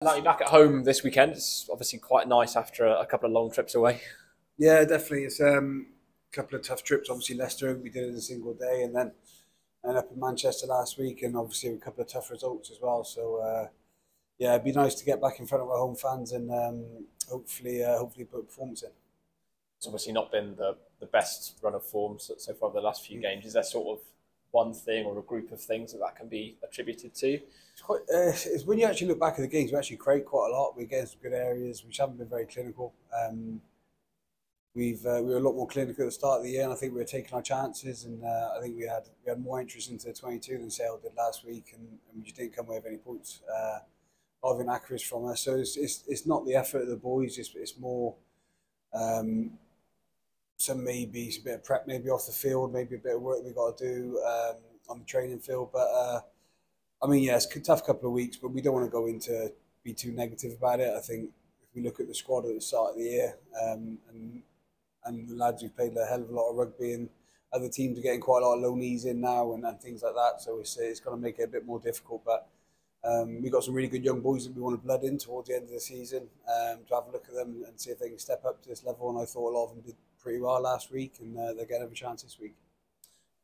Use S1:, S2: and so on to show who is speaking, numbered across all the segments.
S1: Now you're back at home this weekend. It's obviously quite nice after a couple of long trips away.
S2: Yeah, definitely. It's a couple of tough trips. Obviously, Leicester, we did it in a single day, and then up in Manchester last week, and obviously a couple of tough results as well. So yeah, it'd be nice to get back in front of our home fans and hopefully put a performance in.
S1: It's obviously not been the best run of form so far the last few games. Is there sort of one thing or a group of things that can be attributed to?
S2: It's when you actually look back at the games, we actually create quite a lot. We get some good areas, which haven't been very clinical. We were a lot more clinical at the start of the year, and I think we were taking our chances. And I think we had more interest into the 22 than Sale did last week, and we just didn't come away with any points. Of inaccuracies from us. So it's not the effort of the boys. It's more maybe a bit of prep, maybe off the field, maybe a bit of work we got to do on the training field. But I mean, yeah, it's a tough couple of weeks, but we don't want to go into be too negative about it. I think if we look at the squad at the start of the year, and the lads who've played a hell of a lot of rugby, and other teams are getting quite a lot of loanees in now and things like that. So it's going to make it a bit more difficult. But we've got some really good young boys that we want to blood in towards the end of the season to have a look at them and see if they can step up to this level. And I thought a lot of them did pretty well last week, and they're getting a chance this week.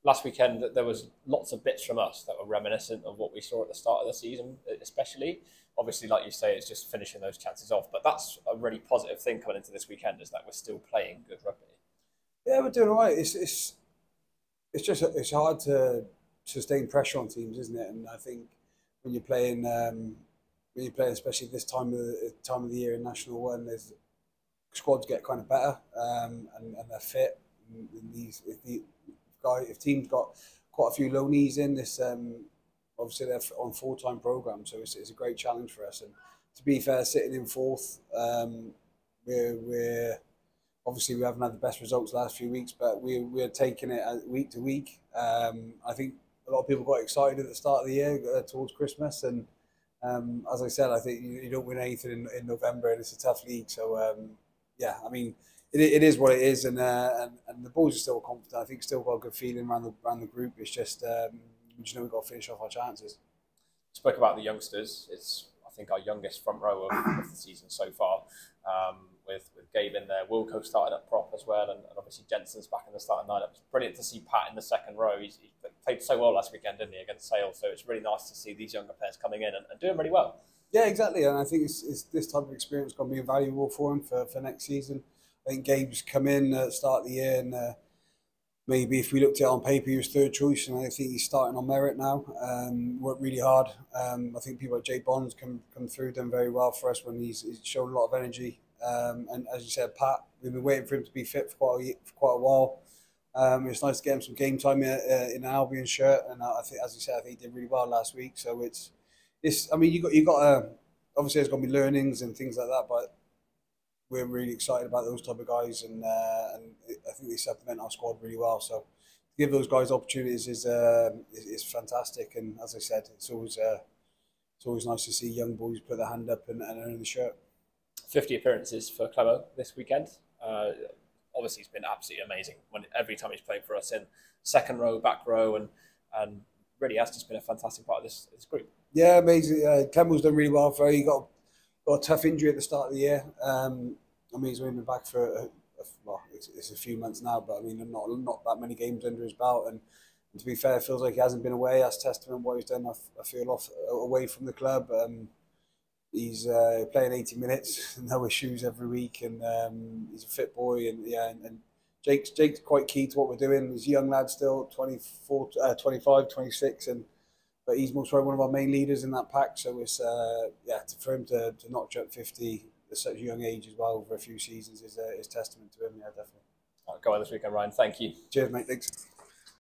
S1: Last weekend, there was lots of bits from us that were reminiscent of what we saw at the start of the season, especially. Obviously, like you say, it's just finishing those chances off. But that's a really positive thing coming into this weekend, is that we're still playing good rugby.
S2: Yeah, we're doing all right. It's hard to sustain pressure on teams, isn't it? And I think when you're playing, especially this time of the year in National One, there's squads get kind of better, and they're fit. And if teams got quite a few loanees in this, obviously they're on full-time program, so it's a great challenge for us. And to be fair, sitting in fourth, we're obviously we haven't had the best results the last few weeks, but we're taking it week to week. I think a lot of people got excited at the start of the year towards Christmas, and as I said, I think you don't win anything in November, and it's a tough league. So yeah, I mean, it is what it is, and the boys are still confident. I think still got a good feeling around the group. It's just we just know we've got to finish off our chances.
S1: Spoke about the youngsters. It's, I think, our youngest front row of the season so far. With Gabe in there, Wilco started up prop as well, and obviously Jensen's back in the starting lineup. It's brilliant to see Pat in the second row. He played so well last weekend, didn't he, against Sale? So it's really nice to see these younger players coming in and doing really well.
S2: Yeah, exactly, and I think it's this type of experience going to be invaluable for him for next season. I think Gabe's come in at the start of the year, and maybe if we looked at it on paper, he was third choice, and I think he's starting on merit now. Worked really hard. I think people like Jay Bonds come through, done very well for us when he's shown a lot of energy. And as you said, Pat, we've been waiting for him to be fit for quite a while. It's nice to get him some game time in an Albion shirt, and I think, as you said, I think he did really well last week. So it's. I mean, you got to obviously there's going to be learnings and things like that, but we're really excited about those type of guys, and I think they supplement our squad really well. So to give those guys opportunities is fantastic, and as I said, it's always nice to see young boys put their hand up and earn the shirt.
S1: 50 appearances for Clemo this weekend. Obviously, it's been absolutely amazing every time he's played for us in second row, back row, and really has just been a fantastic part of this group.
S2: Yeah, amazing. Clemo's done really well for him. He got a tough injury at the start of the year. I mean, he's only been back for it's a few months now, but I mean, not that many games under his belt. And to be fair, it feels like he hasn't been away. That's testament what he's done. I feel away from the club. He's playing 80 minutes, no issues every week, and he's a fit boy. And yeah, and Jake's quite key to what we're doing. He's a young lad still, 24, 25, 26, but he's most probably one of our main leaders in that pack. So it's for him to notch up 50 at such a young age as well over a few seasons is testament to him. Yeah, definitely.
S1: Go on this weekend, Ryan. Thank you.
S2: Cheers, mate. Thanks.